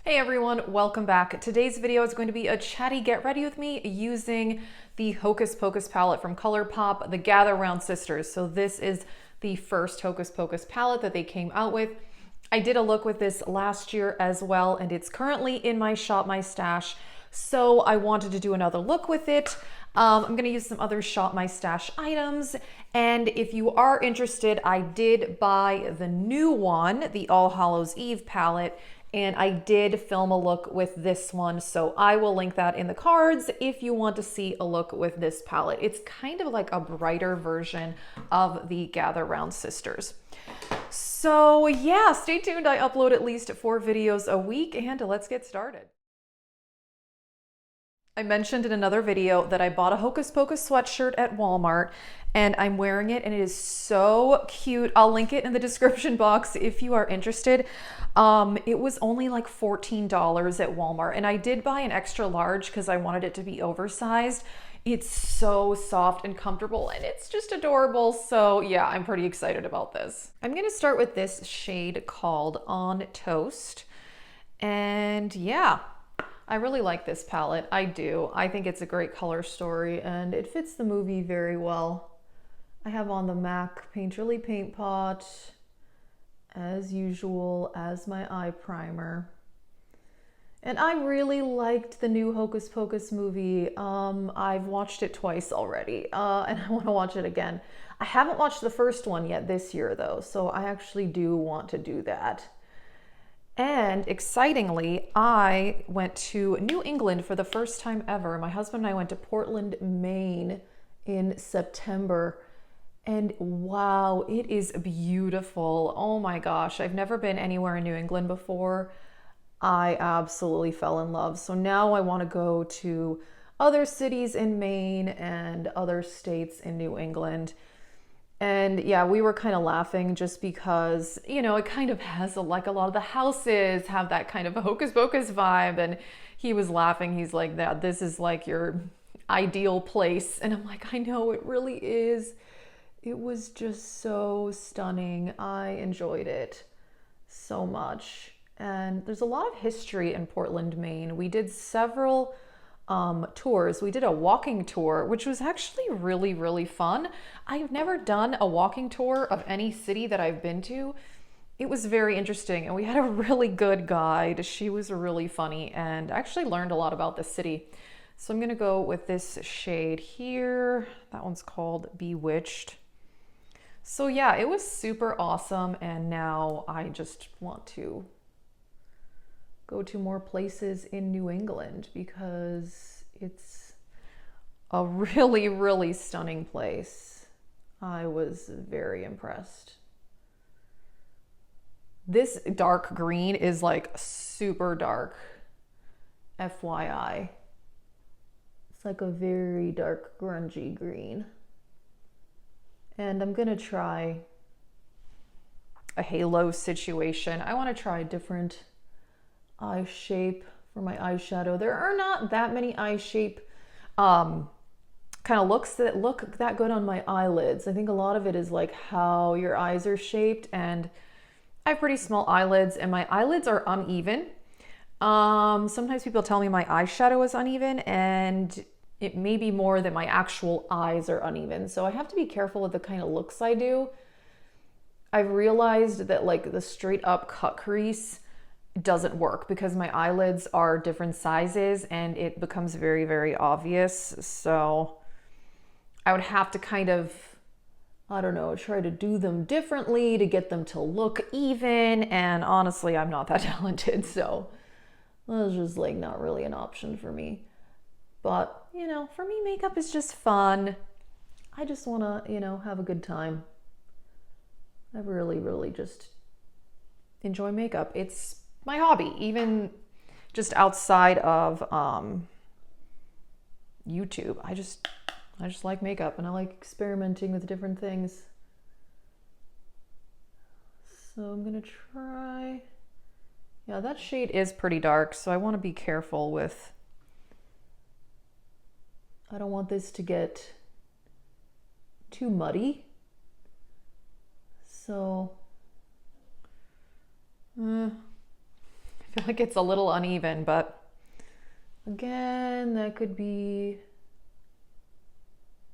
Hey everyone, welcome back. Today's video is going to be a chatty get ready with me using the Hocus Pocus palette from Colourpop, the Gather Round Sisters. So this is the first Hocus Pocus palette that they came out with. I did a look with this last year as well, and it's currently in my shop, my stash. So I wanted to do another look with it. I'm gonna use some other Shop My Stash items. And if you are interested, I did buy the new one, the All Hallows Eve palette, and I did film a look with this one. So I will link that in the cards if you want to see a look with this palette. It's kind of like a brighter version of the Gather Round Sisters. So yeah, stay tuned. I upload at least 4 videos a week, and let's get started. I mentioned in another video that I bought a Hocus Pocus sweatshirt at Walmart, and I'm wearing it and it is so cute. I'll link it in the description box if you are interested. It was only like $14 at Walmart, and I did buy an extra large because I wanted it to be oversized. It's so soft and comfortable and it's just adorable. So yeah, I'm pretty excited about this. I'm gonna start with this shade called On Toast. And yeah, I really like this palette. I do. I think it's a great color story and it fits the movie very well. I have on the MAC Painterly paint pot, as usual, as my eye primer. And I really liked the new Hocus Pocus movie. I've watched it twice already, and I want to watch it again. I haven't watched the first one yet this year though, so I actually do want to do that. And excitingly, I went to New England for the first time ever. My husband and I went to Portland, Maine in September. And wow, it is beautiful. Oh my gosh, I've never been anywhere in New England before. I absolutely fell in love. So now I want to go to other cities in Maine and other states in New England. And yeah, we were kind of laughing just because, you know, it kind of has like a lot of the houses have that kind of a Hocus Pocus vibe. And he was laughing. He's like, that this is like your ideal place. And I'm like, I know, it really is. It was just so stunning. I enjoyed it so much. And there's a lot of history in Portland, Maine. We did several tours. We did a walking tour, which was actually really, really fun. I've never done a walking tour of any city that I've been to. It was very interesting, and we had a really good guide. She was really funny and actually learned a lot about the city. So I'm gonna go with this shade here. That one's called Bewitched. So yeah, it was super awesome, and now I just want to go to more places in New England because it's a really, really stunning place. I was very impressed. This dark green is like super dark, FYI. It's like a very dark, grungy green. And I'm gonna try a halo situation. I want to try a different eye shape for my eyeshadow. There are not that many eye shape kind of looks that look that good on my eyelids. I think a lot of it is like how your eyes are shaped, and I have pretty small eyelids and my eyelids are uneven. Sometimes people tell me my eyeshadow is uneven, and it may be more that my actual eyes are uneven. So I have to be careful with the kind of looks I do. I've realized that like the straight up cut crease doesn't work because my eyelids are different sizes and it becomes very, very obvious. So I would have to kind of, I don't know, try to do them differently to get them to look even. And honestly, I'm not that talented. So that's just like not really an option for me. But, you know, for me, makeup is just fun. I just want to, you know, have a good time. I really, really just enjoy makeup. It's my hobby, even just outside of YouTube. I just like makeup and I like experimenting with different things. So I'm gonna try, yeah, that shade is pretty dark, so I want to be careful with, I don't want this to get too muddy. So feel like it's a little uneven, but again, that could be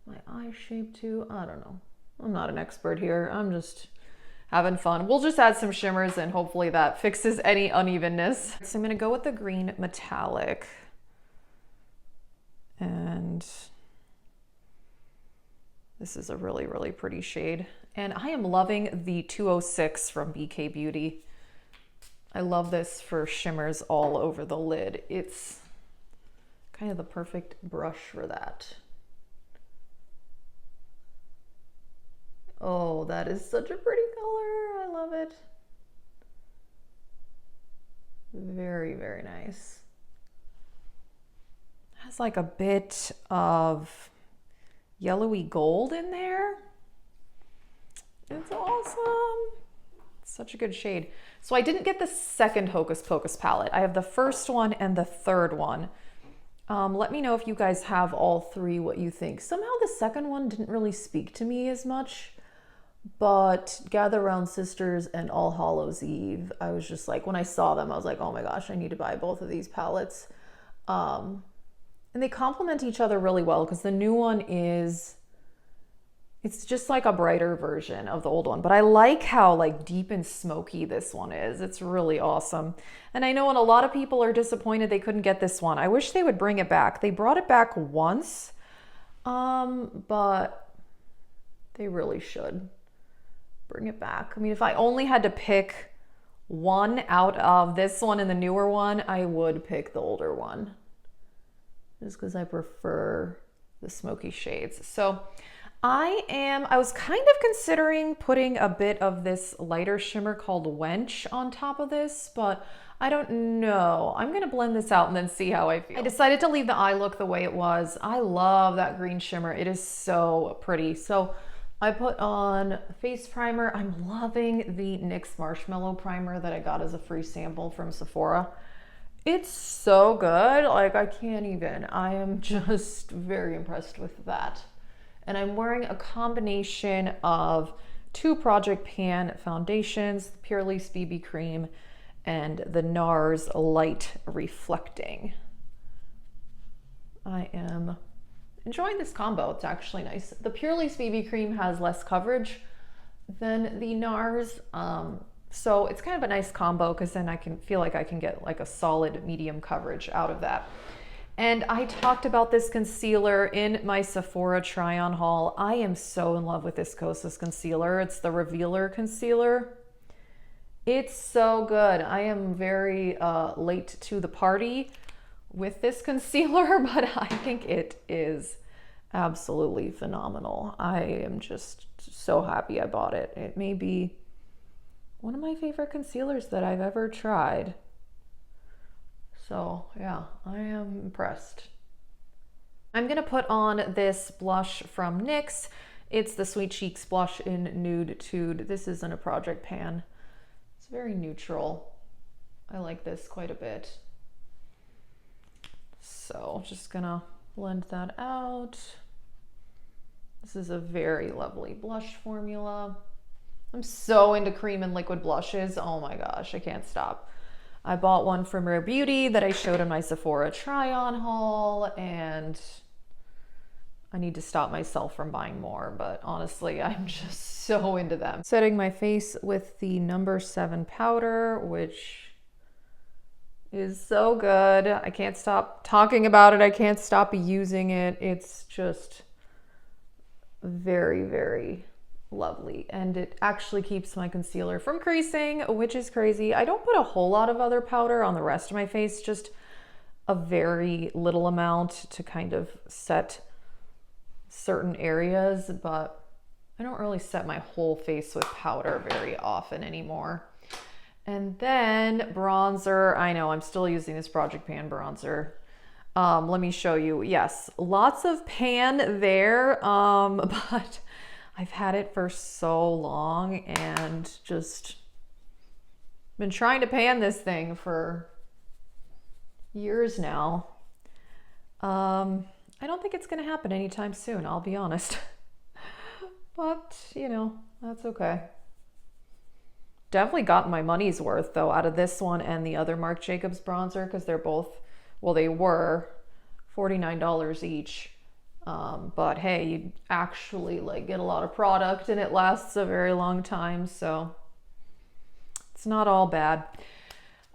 my eye shape too. I don't know. I'm not an expert here. I'm just having fun. We'll just add some shimmers and hopefully that fixes any unevenness. So I'm gonna go with the green metallic. And this is a really, really pretty shade. And I am loving the 206 from BK Beauty. I love this for shimmers all over the lid. It's kind of the perfect brush for that. Oh, that is such a pretty color. I love it. Very, very nice. Has like a bit of yellowy gold in there. It's awesome. It's such a good shade. So I didn't get the second Hocus Pocus palette. I have the first one and the third one. Let me know if you guys have all three, what you think. Somehow the second one didn't really speak to me as much. But Gather Round Sisters and All Hallows Eve, I was just like, when I saw them, I was like, oh my gosh, I need to buy both of these palettes. And they complement each other really well because the new one it's just like a brighter version of the old one. But I like how like deep and smoky this one is. It's really awesome. And I know when a lot of people are disappointed they couldn't get this one. I wish they would bring it back. They brought it back once, but they really should bring it back. I mean, if I only had to pick one out of this one and the newer one, I would pick the older one just because I prefer the smoky shades. So I was kind of considering putting a bit of this lighter shimmer called Wench on top of this, but I don't know. I'm gonna blend this out and then see how I feel. I decided to leave the eye look the way it was. I love that green shimmer. It is so pretty. So I put on face primer. I'm loving the NYX Marshmallow Primer that I got as a free sample from Sephora. It's so good. Like, I can't even. I am just very impressed with that. And I'm wearing a combination of two Project Pan foundations, the Purlisse BB Cream and the NARS Light Reflecting. I am enjoying this combo. It's actually nice. The Purlisse BB Cream has less coverage than the NARS, so it's kind of a nice combo because then I can feel like I can get like a solid medium coverage out of that. And I talked about this concealer in my Sephora try-on haul. I am so in love with this Kosas concealer. It's the Revealer concealer. It's so good. I am very late to the party with this concealer, but I think it is absolutely phenomenal. I am just so happy I bought it. It may be one of my favorite concealers that I've ever tried. So yeah, I am impressed. I'm gonna put on this blush from NYX. It's the Sweet Cheeks blush in Nude Tude. This isn't a Project Pan. It's very neutral. I like this quite a bit. So just gonna blend that out. This is a very lovely blush formula. I'm so into cream and liquid blushes. Oh my gosh, I can't stop. I bought one from Rare Beauty that I showed in my Sephora try-on haul, and I need to stop myself from buying more, but honestly, I'm just so into them. Setting my face with the number 7 powder, which is so good. I can't stop talking about it. I can't stop using it. It's just very, very lovely. And it actually keeps my concealer from creasing, which is crazy. I don't put a whole lot of other powder on the rest of my face, just a very little amount to kind of set certain areas, but I don't really set my whole face with powder very often anymore. And then bronzer. I know I'm still using this Project Pan bronzer. Let me show you. Yes, lots of pan there, but I've had it for so long and just been trying to pan this thing for years now. I don't think it's going to happen anytime soon, I'll be honest. But, you know, that's okay. definitely gotten my money's worth though out of this one and the other Marc Jacobs bronzer, because they're both, well, they were $49 each. But hey, you actually like get a lot of product and it lasts a very long time, so it's not all bad.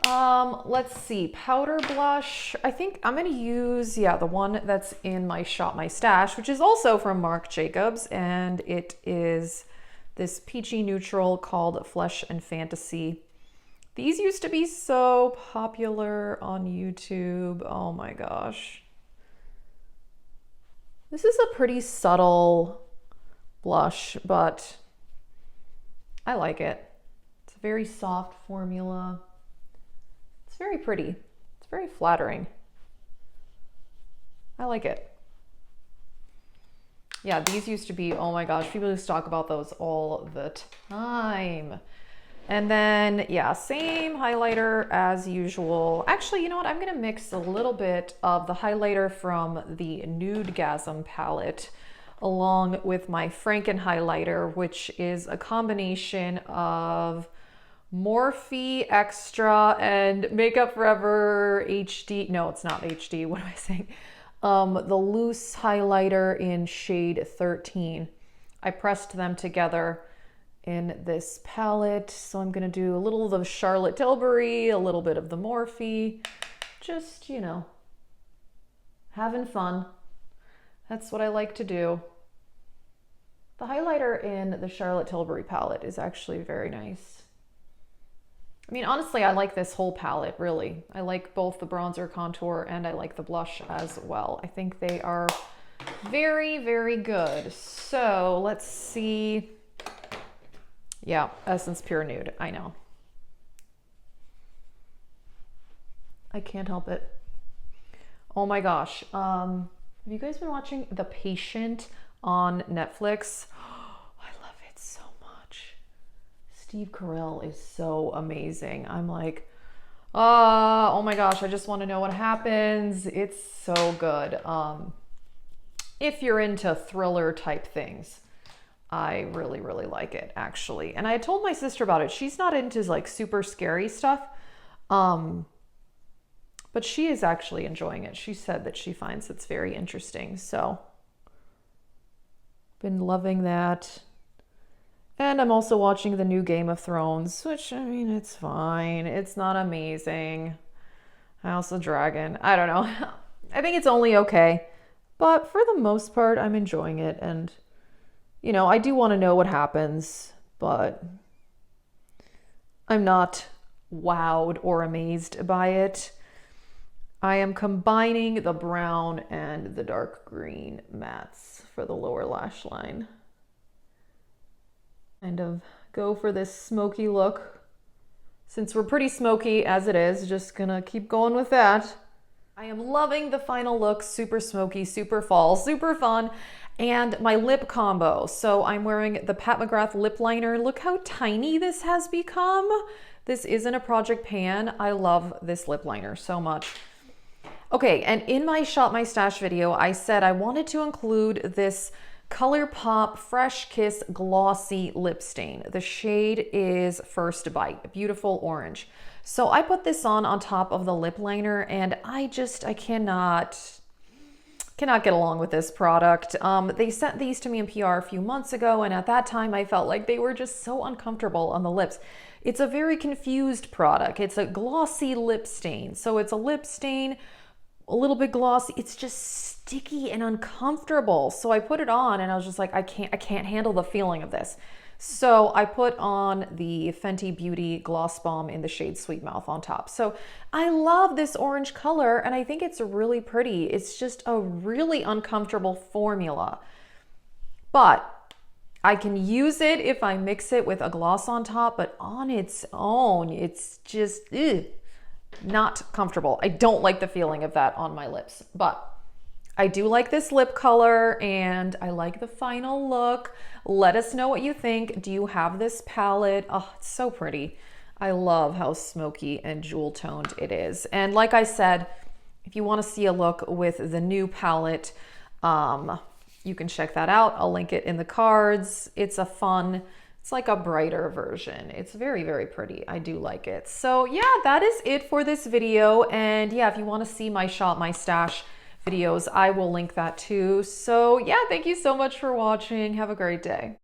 Let's see, powder blush. I think I'm gonna use, yeah, the one that's in my Shop My Stash, which is also from Marc Jacobs, and it is this peachy neutral called Flesh and Fantasy. These used to be so popular on YouTube. Oh my gosh. This is a pretty subtle blush, but I like it. It's a very soft formula. It's very pretty. It's very flattering. I like it. Yeah, these used to be, oh my gosh, people used to talk about those all the time. And then, yeah, same highlighter as usual. Actually, you know what? I'm gonna mix a little bit of the highlighter from the Nudegasm palette along with my Franken highlighter, which is a combination of Morphe Extra and Makeup Forever HD. No, it's not HD. What am I saying? The loose highlighter in shade 13. I pressed them together in this palette. So I'm gonna do a little of the Charlotte Tilbury, a little bit of the Morphe, just, you know, having fun. That's what I like to do. The highlighter in the Charlotte Tilbury palette is actually very nice. I mean, honestly, I like this whole palette, really. I like both the bronzer contour and I like the blush as well. I think they are very, very good. So let's see. Yeah, Essence Pure Nude, I know. I can't help it. Oh my gosh. Have you guys been watching The Patient on Netflix? I love it so much. Steve Carell is so amazing. I'm like, oh my gosh, I just want to know what happens. It's so good. If you're into thriller type things, I really, really like it, actually. And I had told my sister about it. She's not into like super scary stuff, but she is actually enjoying it. She said that she finds it's very interesting. So, been loving that. And I'm also watching the new Game of Thrones, which, I mean, it's fine. It's not amazing. House of Dragon, I don't know. I think it's only okay. But for the most part, I'm enjoying it. And, you know, I do want to know what happens, but I'm not wowed or amazed by it. I am combining the brown and the dark green mattes for the lower lash line. Kind of go for this smoky look. Since we're pretty smoky as it is, just gonna keep going with that. I am loving the final look, super smoky, super fall, super fun. And my lip combo. So I'm wearing the Pat McGrath lip liner. Look how tiny this has become. This isn't a Project Pan. I love this lip liner so much. Okay, and in my Shop My Stash video, I said I wanted to include this Colourpop Fresh Kiss Glossy Lip Stain. The shade is First Bite, beautiful orange. So I put this on top of the lip liner, and I cannot get along with this product. They sent these to me in PR a few months ago, and at that time I felt like they were just so uncomfortable on the lips. It's a very confused product. It's a glossy lip stain. So it's a lip stain, a little bit glossy. It's just sticky and uncomfortable. So I put it on and I was just like, I can't handle the feeling of this. So I put on the Fenty Beauty Gloss Bomb in the shade Sweet Mouth on top. So I love this orange color and I think it's really pretty. It's just a really uncomfortable formula. But I can use it if I mix it with a gloss on top, but on its own, it's just not comfortable. I don't like the feeling of that on my lips, but I do like this lip color and I like the final look. Let us know what you think. Do you have this palette? Oh, it's so pretty. I love how smoky and jewel toned it is. And like I said, if you want to see a look with the new palette, you can check that out. I'll link it in the cards. It's It's like a brighter version. It's very, very pretty. I do like it. So yeah, that is it for this video. And yeah, if you want to see my shop, my stash videos, I will link that too. So yeah, thank you so much for watching. Have a great day.